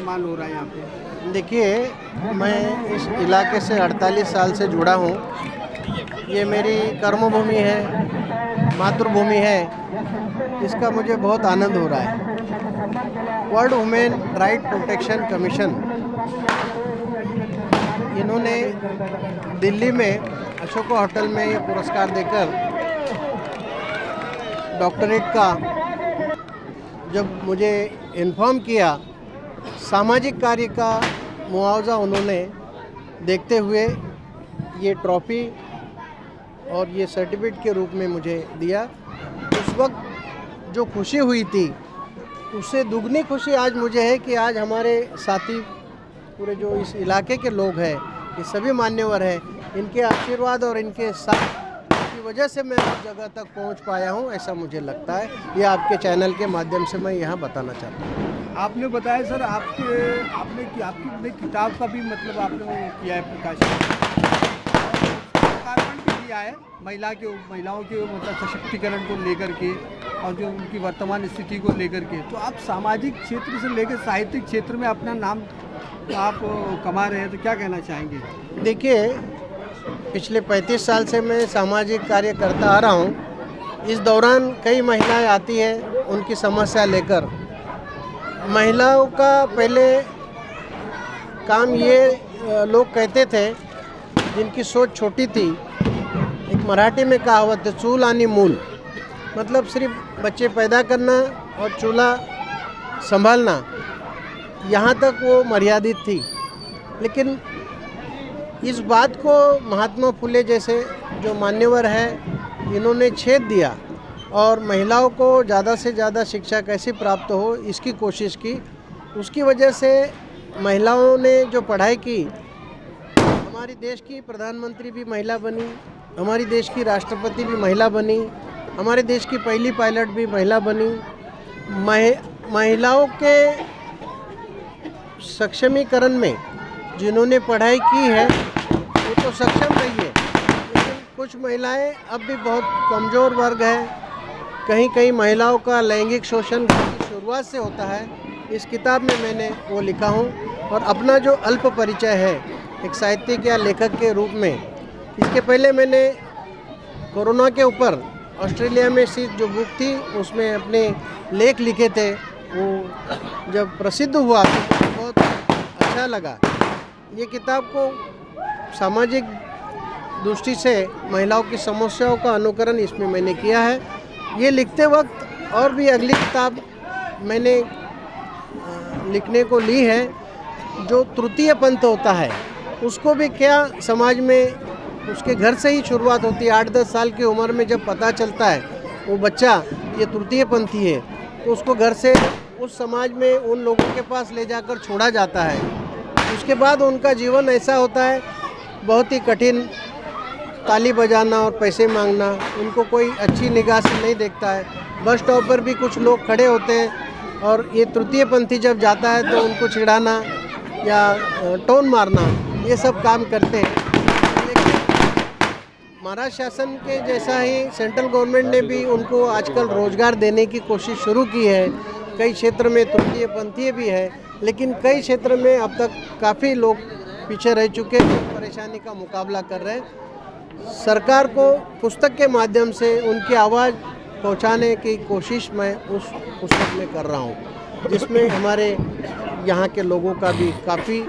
इस्तेमाल हो रहा है यहाँ पे? देखिए, मैं इस इलाके से 48 साल से जुड़ा हूँ। ये मेरी कर्मभूमि है, मातृभूमि है। इसका मुझे बहुत आनंद हो रहा है। World women right protection commission, इन्होंने दिल्ली में अशोका होटल में ये पुरस्कार देकर डॉक्टरेट का जब मुझे इन्फॉर्म किया, सामाजिक कार्य का मुआवजा उन्होंने देखते हुए ये ट्रॉफ़ी और ये सर्टिफिकेट के रूप में मुझे दिया। उस वक्त जो खुशी हुई थी, उससे दुगनी खुशी आज मुझे है कि आज हमारे साथी पूरे जो इस इलाके के लोग हैं, ये सभी मान्यवर हैं, इनके आशीर्वाद और इनके साथ की वजह से मैं उस जगह तक पहुंच पाया हूं, ऐसा मुझे लगता है। ये आपके चैनल के माध्यम से मैं यहाँ बताना चाहता हूँ। आपने बताया सर, आपकी किताब का भी मतलब आपने वो किया है प्रकाशन, लोकार्पण भी किया है महिलाओं के मतलब सशक्तिकरण को लेकर के और जो उनकी वर्तमान स्थिति को लेकर के। तो आप सामाजिक क्षेत्र से लेकर साहित्यिक क्षेत्र में अपना नाम आप कमा रहे हैं, तो क्या कहना चाहेंगे? देखिए, पिछले 35 साल से मैं सामाजिक कार्य करता आ रहा हूँ। इस दौरान कई महिलाएं आती हैं उनकी समस्या लेकर। महिलाओं का पहले काम ये लोग कहते थे, जिनकी सोच छोटी थी, एक मराठी में कहावत है, चूल आणि मूल, मतलब सिर्फ बच्चे पैदा करना और चूल्हा संभालना, यहाँ तक वो मर्यादित थी। लेकिन इस बात को महात्मा फुले जैसे जो मान्यवर हैं, इन्होंने छेद दिया और महिलाओं को ज़्यादा से ज़्यादा शिक्षा कैसे प्राप्त हो, इसकी कोशिश की। उसकी वजह से महिलाओं ने जो पढ़ाई की, हमारी देश की प्रधानमंत्री भी महिला बनी, हमारी देश की राष्ट्रपति भी महिला बनी, हमारे देश की पहली पायलट भी महिला बनी। महिलाओं के सक्षमीकरण में जिन्होंने पढ़ाई की है, वो तो सक्षम रही है, लेकिन कुछ महिलाएं अब भी बहुत कमज़ोर वर्ग है। कहीं कहीं महिलाओं का लैंगिक शोषण की शुरुआत से होता है। इस किताब में मैंने वो लिखा हूँ और अपना जो अल्प परिचय है एक साहित्यिक या लेखक के रूप में। इसके पहले मैंने कोरोना के ऊपर ऑस्ट्रेलिया में स्थित जो बुक थी, उसमें अपने लेख लिखे थे। वो जब प्रसिद्ध हुआ तो बहुत अच्छा लगा। ये किताब को सामाजिक दृष्टि से महिलाओं की समस्याओं का अनुकरण इसमें मैंने किया है। ये लिखते वक्त और भी अगली किताब मैंने लिखने को ली है, जो तृतीय पंथ होता है, उसको भी क्या समाज में उसके घर से ही शुरुआत होती है। 8-10 साल की उम्र में जब पता चलता है वो बच्चा ये तृतीय पंथी है, तो उसको घर से उस समाज में उन लोगों के पास ले जाकर छोड़ा जाता है। उसके बाद उनका जीवन ऐसा होता है, बहुत ही कठिन, ताली बजाना और पैसे मांगना, उनको कोई अच्छी निगाह से नहीं देखता है। बस स्टॉप पर भी कुछ लोग खड़े होते हैं और ये तृतीय पंथी जब जाता है तो उनको चिढ़ाना या टोन मारना, ये सब काम करते हैं। लेकिन महाराष्ट्र शासन के जैसा ही सेंट्रल गवर्नमेंट ने भी उनको आजकल रोज़गार देने की कोशिश शुरू की है। कई क्षेत्र में तृतीय पंथी भी है, लेकिन कई क्षेत्र में अब तक काफ़ी लोग पीछे रह चुके हैं, परेशानी का मुकाबला कर रहे हैं। सरकार को पुस्तक के माध्यम से उनकी आवाज़ पहुंचाने की कोशिश मैं उस पुस्तक में कर रहा हूं, जिसमें हमारे यहाँ के लोगों का भी काफ़ी,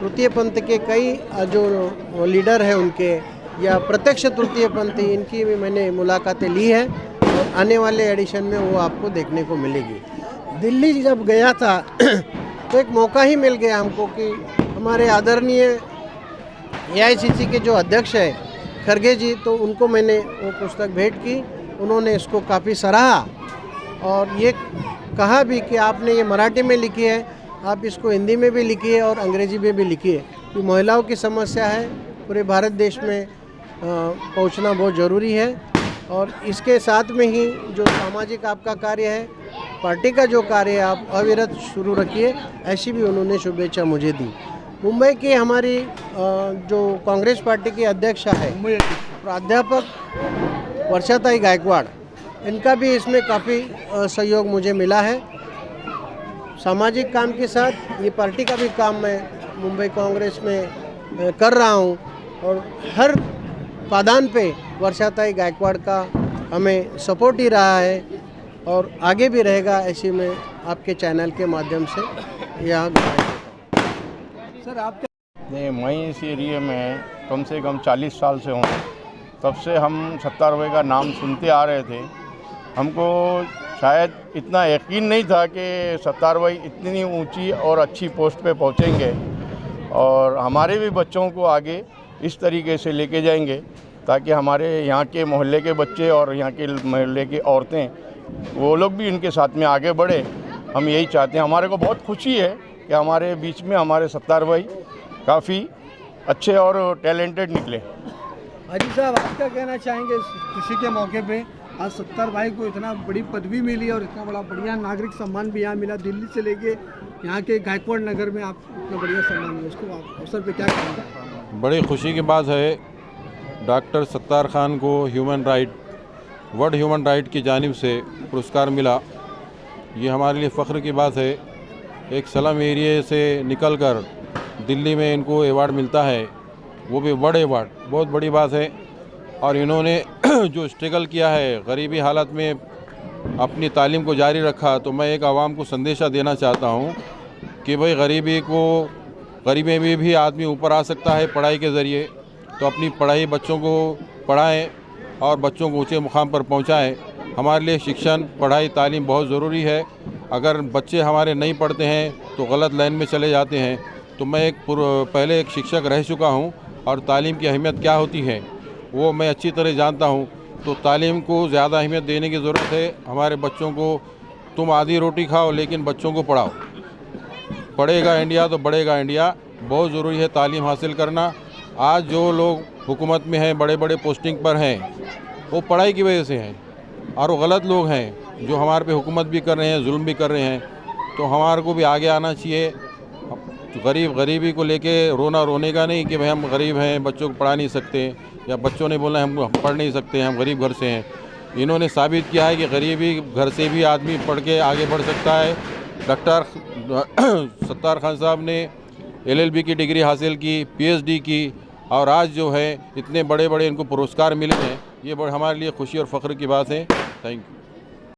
तृतीय पंथ के कई जो लीडर हैं उनके, या प्रत्यक्ष तृतीय पंथी, इनकी भी मैंने मुलाकातें ली है और आने वाले एडिशन में वो आपको देखने को मिलेगी। दिल्ली जब गया था तो एक मौका ही मिल गया हमको कि हमारे आदरणीय AICC के जो अध्यक्ष है खरगे जी, तो उनको मैंने वो पुस्तक भेंट की। उन्होंने इसको काफ़ी सराहा और ये कहा भी कि आपने ये मराठी में लिखी है, आप इसको हिंदी में भी लिखिए और अंग्रेजी में भी लिखिए, कि महिलाओं की समस्या है पूरे भारत देश में पहुंचना बहुत ज़रूरी है। और इसके साथ में ही जो सामाजिक आपका कार्य है, पार्टी का जो कार्य है, आप अविरत शुरू रखिए, ऐसी भी उन्होंने शुभेच्छा मुझे दी। मुंबई की हमारी जो कांग्रेस पार्टी की अध्यक्षा है प्राध्यापक वर्षाताई गायकवाड़, इनका भी इसमें काफ़ी सहयोग मुझे मिला है। सामाजिक काम के साथ ये पार्टी का भी काम मैं मुंबई कांग्रेस में कर रहा हूँ और हर पादान पे वर्षाताई गायकवाड़ का हमें सपोर्ट ही रहा है और आगे भी रहेगा, ऐसी मैं आपके चैनल के माध्यम से यहाँ सर आप नहीं, मैं इस एरिए में कम से कम 40 साल से हूँ। तब से हम सत्तार भाई का नाम सुनते आ रहे थे। हमको शायद इतना यकीन नहीं था कि सत्तार भाई इतनी ऊंची और अच्छी पोस्ट पे पहुँचेंगे और हमारे भी बच्चों को आगे इस तरीके से लेके जाएंगे ताकि हमारे यहाँ के मोहल्ले के बच्चे और यहाँ के मोहल्ले की औरतें वो लोग भी इनके साथ में आगे बढ़े। हम यही चाहते हैं। हमारे को बहुत खुशी है कि हमारे बीच में हमारे सत्तार भाई काफ़ी अच्छे और टैलेंटेड निकले। हाजी साहब आप क्या कहना चाहेंगे इस खुशी के मौके पे? आज सत्तार भाई को इतना बड़ी पदवी मिली और इतना बड़ा बढ़िया नागरिक सम्मान भी यहाँ मिला, दिल्ली से लेके यहाँ के गायकवाड़ नगर में आप इतना बढ़िया सम्मान मिला, उसको आप अवसर पे क्या कहेंगे? बड़ी खुशी की बात है, डॉक्टर सत्तार खान को वर्ल्ड ह्यूमन राइट की जानिब से पुरस्कार मिला। ये हमारे लिए फ़ख्र की बात है। एक स्लम एरिया से निकलकर दिल्ली में इनको अवार्ड मिलता है, वो भी बड़े अवार्ड, बहुत बड़ी बात है। और इन्होंने जो स्ट्रगल किया है, गरीबी हालत में अपनी तालीम को जारी रखा, तो मैं एक आवाम को संदेशा देना चाहता हूँ कि भाई गरीबी में भी आदमी ऊपर आ सकता है पढ़ाई के ज़रिए। तो अपनी पढ़ाई बच्चों को पढ़ाएं और बच्चों को ऊंचे मुकाम पर पहुंचाएं। हमारे लिए शिक्षण, पढ़ाई, तालीम बहुत ज़रूरी है। अगर बच्चे हमारे नहीं पढ़ते हैं तो गलत लाइन में चले जाते हैं। तो मैं पहले एक शिक्षक रह चुका हूं और तालीम की अहमियत क्या होती है वो मैं अच्छी तरह जानता हूं। तो तालीम को ज़्यादा अहमियत देने की ज़रूरत है। हमारे बच्चों को, तुम आधी रोटी खाओ लेकिन बच्चों को पढ़ाओ। पढ़ेगा इंडिया तो बढ़ेगा इंडिया। बहुत ज़रूरी है तालीम हासिल करना। आज जो लोग हुकूमत में हैं, बड़े बड़े पोस्टिंग पर हैं, वो पढ़ाई की वजह से हैं। और वो गलत लोग हैं जो हमारे पे हुकूमत भी कर रहे हैं, जुल्म भी कर रहे हैं। तो हमारे को भी आगे आना चाहिए। गरीबी को लेके रोने का नहीं कि भाई हम गरीब हैं, बच्चों को पढ़ा नहीं सकते, या बच्चों ने बोला हम पढ़ नहीं सकते, हम गरीब घर से हैं। इन्होंने साबित किया है कि गरीबी घर से भी आदमी पढ़ के आगे बढ़ सकता है। डॉक्टर सत्तार खान साहब ने LLB की डिग्री हासिल की, PhD की, और आज जो है इतने बड़े बड़े इनको पुरस्कार मिले हैं। ये हमारे लिए खुशी और फ़ख्र की बात है। Thank you.